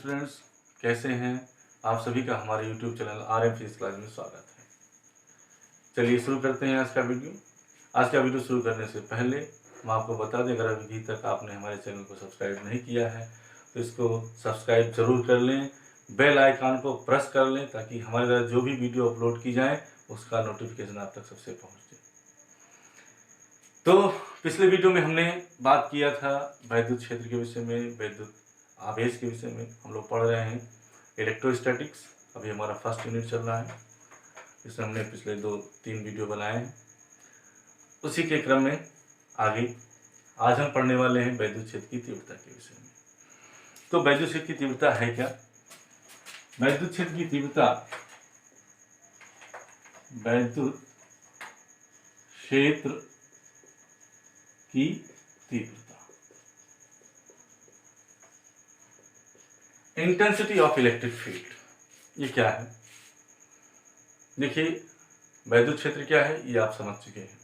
Friends, कैसे हैं आप सभी का हमारे YouTube channel RM physics class में स्वागत है। चलिए शुरू करते हैं आज का वीडियो। आज का वीडियो शुरू करने से पहले हम आपको बता दें, अगर अभी तक आपने हमारे चैनल को सब्सक्राइब नहीं किया है तो इसको सब्सक्राइब जरूर कर लें, बेल आइकन को प्रेस कर लें ताकि हमारे द्वारा जो भी वीडियो अपलोड की जाए उसका नोटिफिकेशन आप तक सबसे पहुँचे। तो पिछले वीडियो में हमने बात किया था वैद्युत क्षेत्र के विषय में, वैद्युत आवेश के विषय में। हम लोग पढ़ रहे हैं इलेक्ट्रोस्टैटिक्स। अभी हमारा फर्स्ट यूनिट चल रहा है, इसमें हमने पिछले 2-3 वीडियो बनाए हैं। उसी के क्रम में आगे आज हम पढ़ने वाले हैं वैद्युत क्षेत्र की तीव्रता के विषय में। तो वैद्युत क्षेत्र की तीव्रता है क्या? वैद्युत क्षेत्र की तीव्रता वैद्युत क्षेत्र की तीव्रता, इंटेंसिटी ऑफ इलेक्ट्रिक फील्ड, ये क्या है? देखिए, वैद्युत क्षेत्र क्या है ये आप समझ चुके हैं।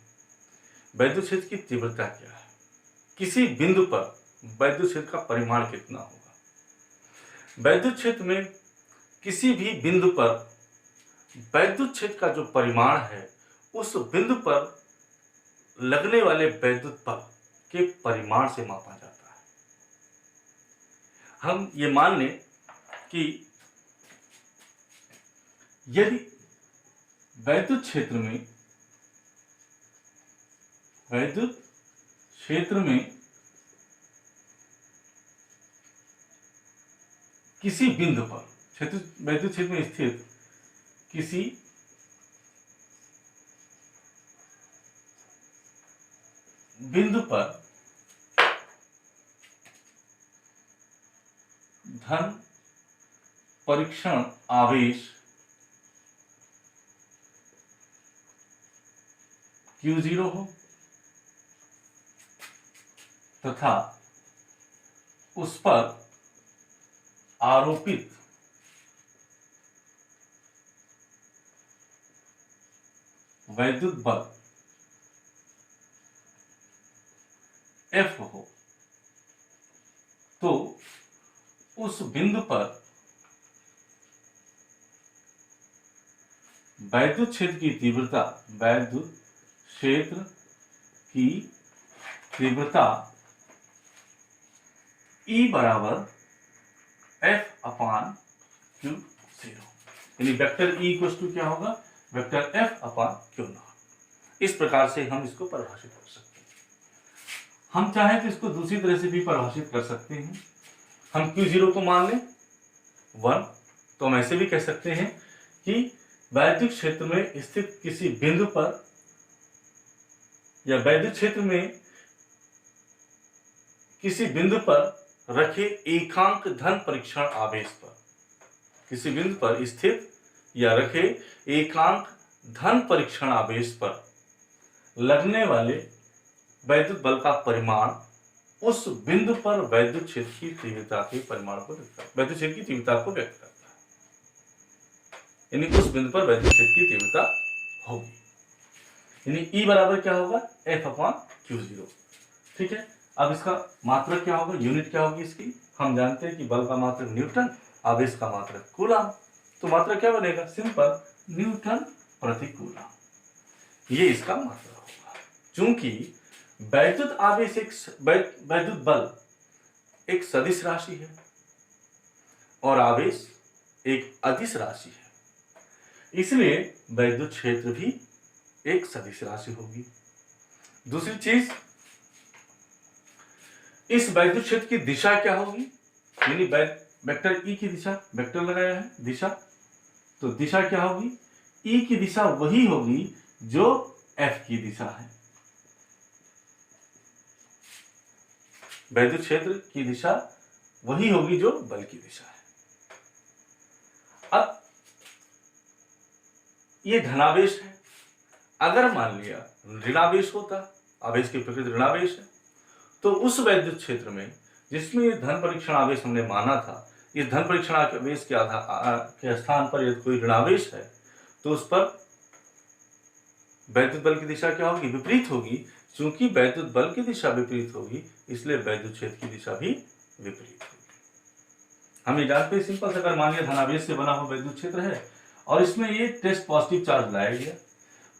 वैद्युत क्षेत्र की तीव्रता क्या है? किसी बिंदु पर वैद्युत क्षेत्र का परिमाण कितना होगा? वैद्युत क्षेत्र में किसी भी बिंदु पर वैद्युत क्षेत्र का जो परिमाण है उस बिंदु पर लगने वाले वैद्युत बल के परिमाण से मापा जाता है। हम ये मान लें कि यदि वैद्युत क्षेत्र में किसी बिंदु पर वैद्युत क्षेत्र में स्थित किसी बिंदु पर धन परीक्षण आवेश Q0 हो तथा उस पर आरोपित वैद्युत बल F हो, तो उस बिंदु पर वैद्युत क्षेत्र की तीव्रता E बराबर F/Q0, यानी वेक्टर E इक्वल टू क्या होगा? Vector F/Q0। इस प्रकार से हम इसको परिभाषित कर सकते हैं। हम चाहें तो इसको दूसरी तरह से भी परिभाषित कर सकते हैं। हम Q0 को मान लें 1, तो हम ऐसे भी कह सकते हैं कि वैद्युत क्षेत्र में स्थित किसी बिंदु पर या वैद्युत क्षेत्र में किसी बिंदु पर रखे एकांक धन परीक्षण आवेश पर, किसी बिंदु पर स्थित या रखे एकांक धन परीक्षण आवेश पर लगने वाले वैद्युत बल का परिमाण उस बिंदु पर वैद्युत क्षेत्र की तीव्रता के परिमाण को वैद्युत क्षेत्र की तीव्रता को व्यक्त करता है। यानी उस बिंदु पर वैद्युत क्षेत्र की तीव्रता होगी, यानी E बराबर क्या होगा? F/Q0। ठीक है। अब इसका मात्रक क्या होगा? यूनिट क्या होगी इसकी? हम जानते हैं कि बल का मात्रक न्यूटन, आवेश का मात्रक कूलम। तो मात्रक क्या बनेगा? सिंपल, न्यूटन प्रति कूलम। ये इसका मात्रक होगा। चूंकि वैद्युत आवेश वैद्युत बल एक सदिश राशि है और आवेश एक अदिश राशि है, इसलिए वैद्युत क्षेत्र भी एक सदिश राशि होगी। दूसरी चीज, इस वैद्युत क्षेत्र की दिशा क्या होगी? यानी वेक्टर E की दिशा, वेक्टर लगाया है दिशा, तो दिशा क्या होगी? E की दिशा वही होगी जो F की दिशा है। वैद्युत क्षेत्र की दिशा वही होगी जो बल की दिशा है। अब ये धनावेश है, अगर मान लिया ऋणावेश होता, आवेश की प्रकृति ऋणावेश है, तो उस वैद्युत क्षेत्र में जिसमें ये धन परीक्षण आवेश हमने माना था, इस धन परीक्षण आवेश के स्थान पर यदि कोई ऋणावेश है तो उस पर वैद्युत बल की दिशा क्या होगी? विपरीत होगी। चूंकि वैद्युत बल की दिशा विपरीत होगी, इसलिए वैद्युत क्षेत्र की दिशा भी विपरीत होगी। हम ये जानते हैं सिंपल से, अगर मान लिया धनावेश से बना हुआ वैद्युत क्षेत्र है और इसमें ये टेस्ट पॉजिटिव चार्ज लाया गया,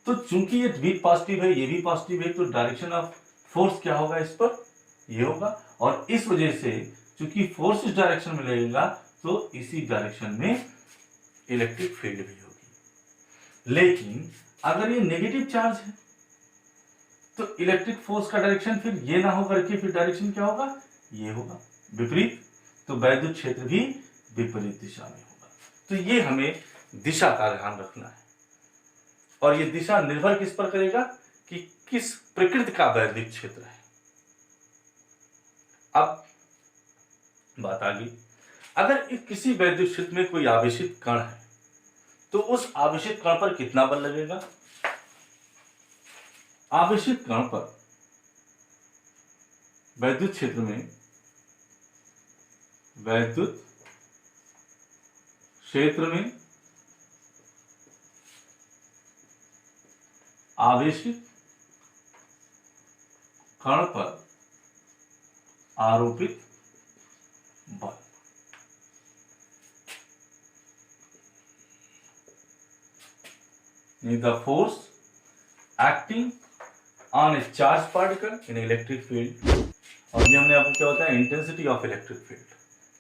तो चूंकि ये भी पॉजिटिव है, ये भी पॉजिटिव है, तो डायरेक्शन ऑफ फोर्स क्या होगा इस पर? ये होगा। और इस वजह से चूंकि फोर्स इस डायरेक्शन में लगेगा, तो इसी डायरेक्शन में इलेक्ट्रिक फील्ड भी होगी। लेकिन अगर ये नेगेटिव चार्ज है, तो इलेक्ट्रिक फोर्स का डायरेक्शन फिर ये ना होकर के फिर डायरेक्शन क्या होगा? ये होगा, विपरीत। तो वैद्युत क्षेत्र भी विपरीत दिशा में होगा। तो ये हमें दिशा का ध्यान रखना है, और ये दिशा निर्भर किस पर करेगा? कि किस प्रकृति का वैद्युत क्षेत्र है। अब बात आ गई, अगर किसी वैद्युत क्षेत्र में कोई आवेशित कण है, तो उस आवेशित कण पर कितना बल लगेगा? आवेशित कण पर वैद्युत क्षेत्र में, वैद्युत क्षेत्र में आवेशित कण पर आरोपित बल। The force acting on a charged particle in electric field, और ये हमने आपको क्या बताया? इंटेंसिटी ऑफ इलेक्ट्रिक फील्ड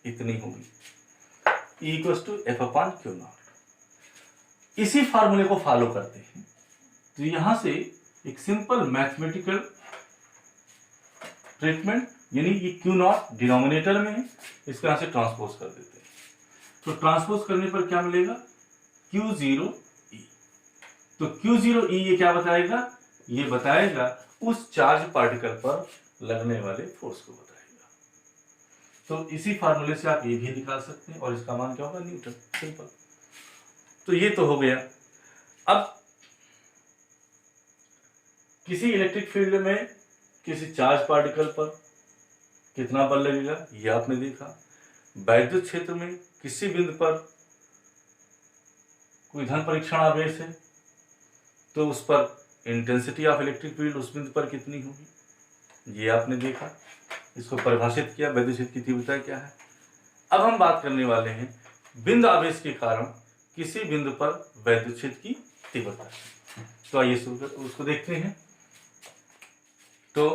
इतनी होगी, E equals to F upon q nought. इसी फार्मूले को फॉलो करते हैं, तो यहां से एक सिंपल मैथमेटिकल ट्रीटमेंट, यानी ये क्यू नॉट डिनोमिनेटर में है, इसको यहां से ट्रांसपोज कर देते हैं। तो ट्रांसपोज करने पर क्या मिलेगा? Q0 E। तो Q0 E ये क्या बताएगा? ये बताएगा उस चार्ज पार्टिकल पर लगने वाले फोर्स को बताएगा। तो इसी फार्मूले से आप ये भी निकाल सकते हैं, और इसका मान क्या होगा? न्यूटन। सिंपल। तो ये तो हो गया। अब किसी इलेक्ट्रिक फील्ड में किसी चार्ज पार्टिकल पर कितना बल लगेगा, ये आपने देखा। वैद्युत क्षेत्र में किसी बिंदु पर कोई धन परीक्षण आवेश है, तो उस पर इंटेंसिटी ऑफ इलेक्ट्रिक फील्ड उस बिंदु पर कितनी होगी, ये आपने देखा। इसको परिभाषित किया, वैद्युत क्षेत्र की तीव्रता क्या है। अब हम बात करने वाले हैं बिंदु आवेश के कारण किसी बिंदु पर वैद्युत क्षेत्र की तीव्रता। तो आइए उसको देखते हैं। तो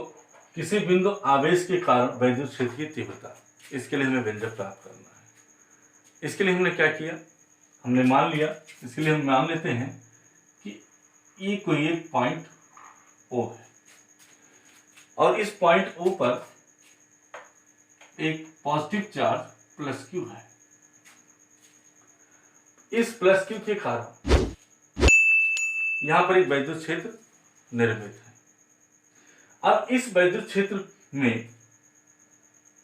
किसी बिंदु आवेश के कारण वैद्युत क्षेत्र की तीव्रता, इसके लिए हमें व्यंजक प्राप्त करना है। इसके लिए हमने क्या किया? हमने मान लिया, इसके लिए हम मान लेते हैं कि ये कोई एक पॉइंट O है, और इस पॉइंट O पर एक पॉजिटिव चार्ज प्लस Q है। इस प्लस Q के कारण यहां पर एक वैद्युत क्षेत्र निर्मित है। अब इस वैद्युत क्षेत्र में,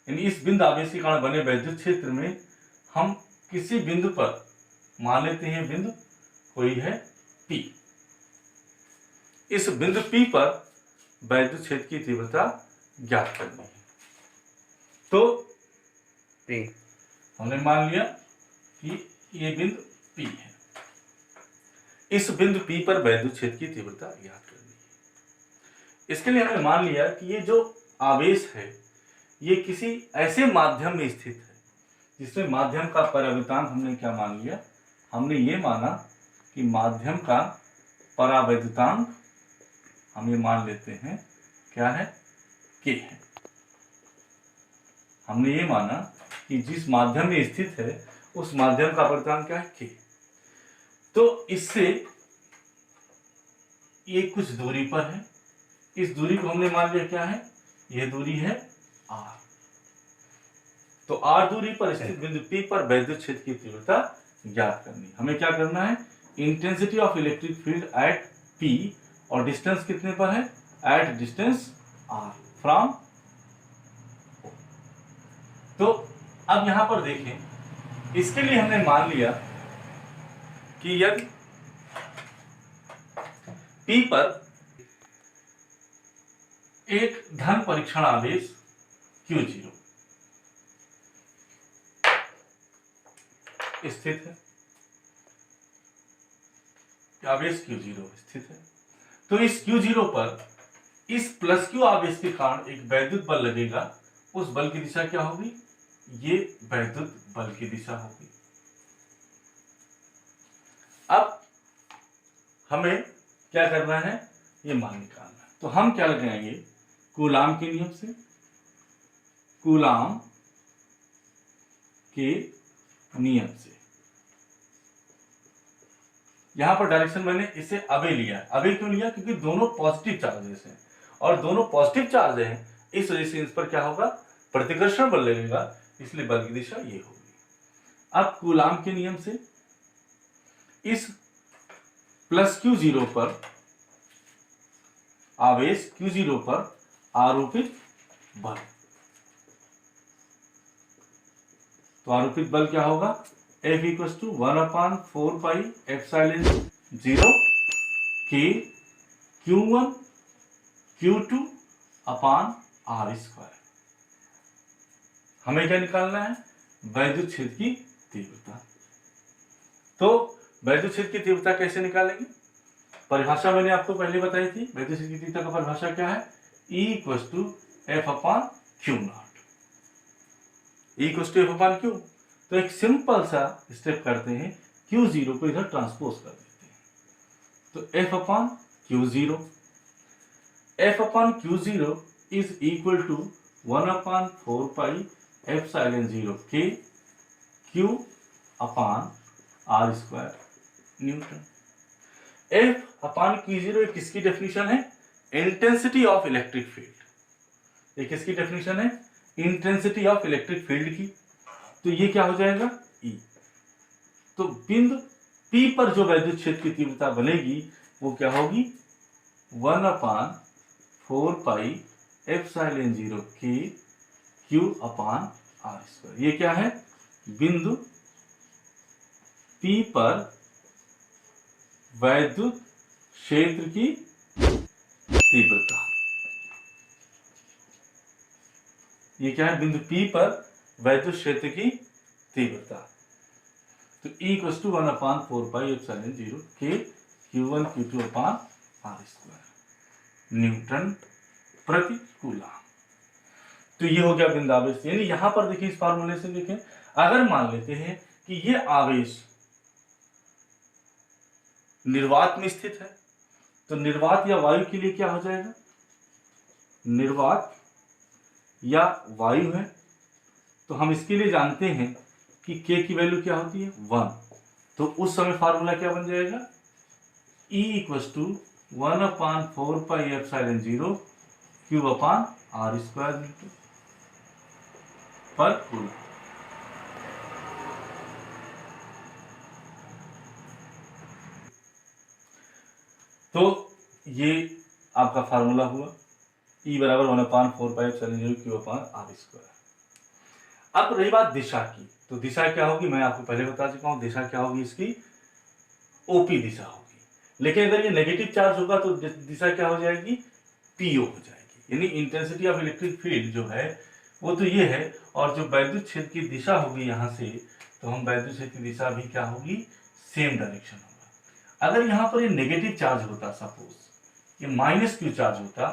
यानी इस बिंदु आवेश के कारण बने वैद्युत क्षेत्र में, हम किसी बिंदु पर मान लेते हैं, बिंदु कोई है P। इस बिंदु P पर वैद्युत क्षेत्र की तीव्रता ज्ञात करनी है। तो हमने मान लिया कि ये बिंदु P है। इस बिंदु P पर वैद्युत क्षेत्र की तीव्रता ज्ञात करनी है। इसके लिए हमने मान लिया कि ये जो आवेश है, ये किसी ऐसे माध्यम में स्थित है जिसमें माध्यम का परावैद्युतांक हमने क्या मान लिया? हमने ये माना कि माध्यम का परावैद्युतांक हम ये मान लेते हैं क्या है? K है। हमने ये माना कि जिस माध्यम में स्थित है उस माध्यम का परावैद्युतांक क्या है? K। तो इससे ये कुछ दूरी पर है, इस दूरी को हमने मान लिया क्या है? यह दूरी है R। तो R दूरी पर स्थित बिंदु P पर वैद्युत क्षेत्र की तीव्रता ज्ञात करनी है। हमें क्या करना है? Intensity of electric field at P, और डिस्टेंस कितने पर है? At distance R from. तो अब यहां पर देखें, इसके लिए हमने मान लिया कि यदि P पर एक धन परीक्षण आवेश Q0 स्थित है, आवेश Q0 स्थित है, तो इस Q0 पर इस प्लस Q आवेश के कारण एक वैद्युत बल लगेगा। उस बल की दिशा क्या होगी? ये वैद्युत बल की दिशा होगी। अब हमें क्या करना है? ये मान निकालना है। तो हम क्या लगाएंगे? कूलाम के नियम से, कूलाम के नियम से। यहां पर डायरेक्शन मैंने इसे अवे लिया। अवे क्यों लिया? क्योंकि दोनों पॉजिटिव चार्जेस हैं और दोनों पॉजिटिव चार्ज हैं, इस वजह से इस पर क्या होगा? प्रतिकर्षण बल लगेगा, इसलिए बल की दिशा ये होगी। अब कूलाम के नियम से इस प्लस Q0 पर आवेश Q0 पर आरोपित बल, तो आरोपित बल क्या होगा? F equal to 1/4πε0 K Q1 Q2 upon R square. हमें क्या निकालना है? वैद्युत क्षेत्र की तीव्रता। तो वैद्युत क्षेत्र की तीव्रता कैसे निकालेंगे? परिभाषा मैंने आपको पहले बताई थी। वैद्युत क्षेत्र की तीव्रता का परिभाषा क्या है? E equal to F upon Q0। E equal to F upon Q। तो एक सिंपल सा स्टेप करते हैं, Q0 को इधर ट्रांसपोज कर देते हैं, तो F upon Q0, F upon Q0 is equal to 1/4πε0 K Q upon R square newton. F upon Q0 किसकी डेफिनेशन है? Intensity of electric field. ये किसकी डेफिनेशन है? इंटेंसिटी ऑफ इलेक्ट्रिक फील्ड की। तो ये क्या हो जाएगा? E। तो बिंदु P पर जो वैद्युत क्षेत्र की तीव्रता बनेगी वो क्या होगी? 1/4πε0 K Q upon R square. ये क्या है? बिंदु P पर वैद्युत क्षेत्र की तीव्रता। ये क्या है? बिंदु P पर वैद्युत क्षेत्र की तीव्रता। तो E equal to 1/4πε0 K Q1 Q2 upon R square newton प्रति कूलाम। तो ये हो गया बिंदु आवेश। यानी यहां पर देखिए, इस फार्मूले से देखें, अगर मान लेते हैं कि ये आवेश निर्वात में स्थित है, तो निर्वात या वायु के लिए क्या हो जाएगा? निर्वात या वायु है, तो हम इसके लिए जानते हैं कि K की वैल्यू क्या होती है? 1। तो उस समय फार्मूला क्या बन जाएगा? E equal to 1/4πε0 Q upon R square metre पर कूलम। तो ये आपका फार्मूला हुआ, E बराबर 1/4πε0 Q अपान R स्क्वायर। अब रही बात दिशा की, तो दिशा क्या होगी? मैं आपको पहले बता चुका हूं, दिशा क्या होगी इसकी? OP दिशा होगी। लेकिन अगर ये नेगेटिव चार्ज होगा तो दिशा क्या हो जाएगी? PO हो जाएगी। यानी इंटेंसिटी ऑफ इलेक्ट्रिक फील्ड जो है वो तो ये है, और जो वैद्युत क्षेत्र की दिशा होगी यहां से, तो हम वैद्युत क्षेत्र की दिशा भी क्या होगी? सेम डायरेक्शन होगा। अगर यहाँ पर ये नेगेटिव चार्ज होता, सपोज ये -Q चार्ज होता,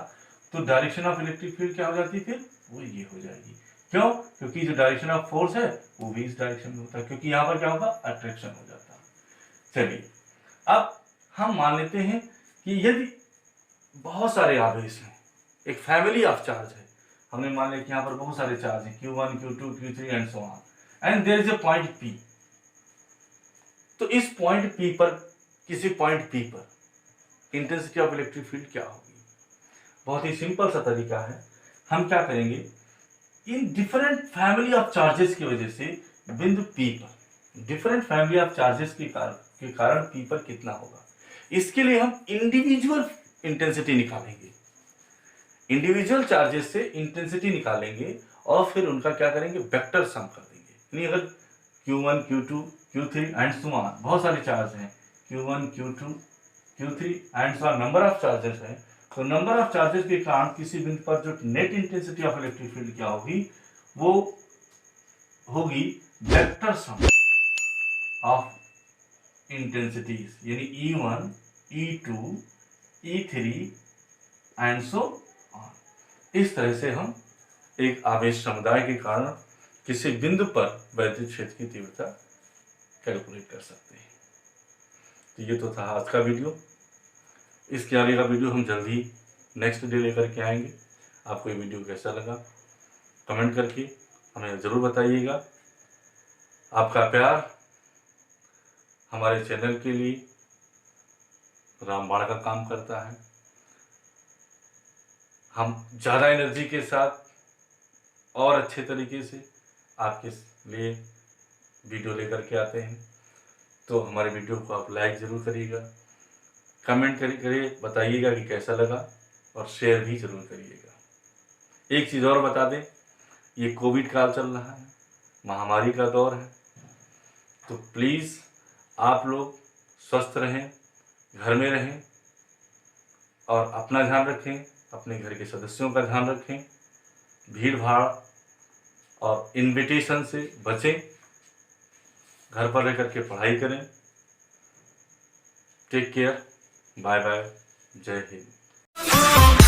तो डायरेक्शन ऑफ इलेक्ट्रिक फील्ड क्या हो जाती? फिर वो ये हो जाएगी। क्यों? क्योंकि जो डायरेक्शन ऑफ फोर्स है वो भी इस डायरेक्शन में होता है, क्योंकि यहाँ पर क्या होगा? अट्रैक्शन हो जाता है। चलिए, अब हम मान लेते हैं कि यदि बहुत सारे आवेश हैं, एक फैमिली ऑफ चार्ज है, हमने मान लिया कि यहाँ पर बहुत सारे चार्ज हैं, Q1 Q2 Q3 and so on, and there is a point P। तो इस पॉइंट P पर, किसी पॉइंट P पर इंटेंसिटी ऑफ इलेक्ट्रिक फील्ड क्या होगी? बहुत ही सिंपल सा तरीका है। हम क्या करेंगे? In different family of charges की वजह से बिंदु P पर, डिफरेंट फैमिली ऑफ चार्जेस के कारण P पर कितना होगा, इसके लिए हम इंडिविजुअल इंटेंसिटी निकालेंगे। इंडिविजुअल चार्जेस से इंटेंसिटी निकालेंगे और फिर उनका क्या करेंगे? वेक्टर सम कर देंगे। यानी अगर Q1 Q2 Q3 and so on, बहुत सारे चार्ज हैं, Q1 Q2 Q3 and so on, number of charges हैं, तो नंबर ऑफ चार्जेस के कारण किसी बिंदु पर जो net intensity of electric field क्या होगी? वो होगी वेक्टर सम ऑफ इंटेंसिटीज, यानी E1 E2 E3 and so on. इस तरह से हम एक आवेश समुदाय के कारण किसी बिंदु पर वैद्युत क्षेत्र की तीव्रता कैलकुलेट कर सकते हैं। तो ये तो था आज का वीडियो। इसके आगे का वीडियो हम जल्दी नेक्स्ट डे लेकर के आएंगे। आपको ये वीडियो कैसा लगा कमेंट करके हमें ज़रूर बताइएगा। आपका प्यार हमारे चैनल के लिए रामबाण का काम करता है। हम ज़्यादा एनर्जी के साथ और अच्छे तरीके से आपके लिए वीडियो लेकर के आते हैं। तो हमारे वीडियो को आप लाइक ज़रूर करिएगा, कमेंट करिए, बताइएगा कि कैसा लगा और शेयर भी ज़रूर करिएगा। एक चीज़ और बता दें, ये कोविड काल चल रहा है, महामारी का दौर है, तो प्लीज़ आप लोग स्वस्थ रहें, घर में रहें और अपना ध्यान रखें, अपने घर के सदस्यों का ध्यान रखें, भीड़ भाड़ और इन्विटेशन से बचें, घर पर रह करके पढ़ाई करें। टेक केयर, बाय बाय, जय हिंद।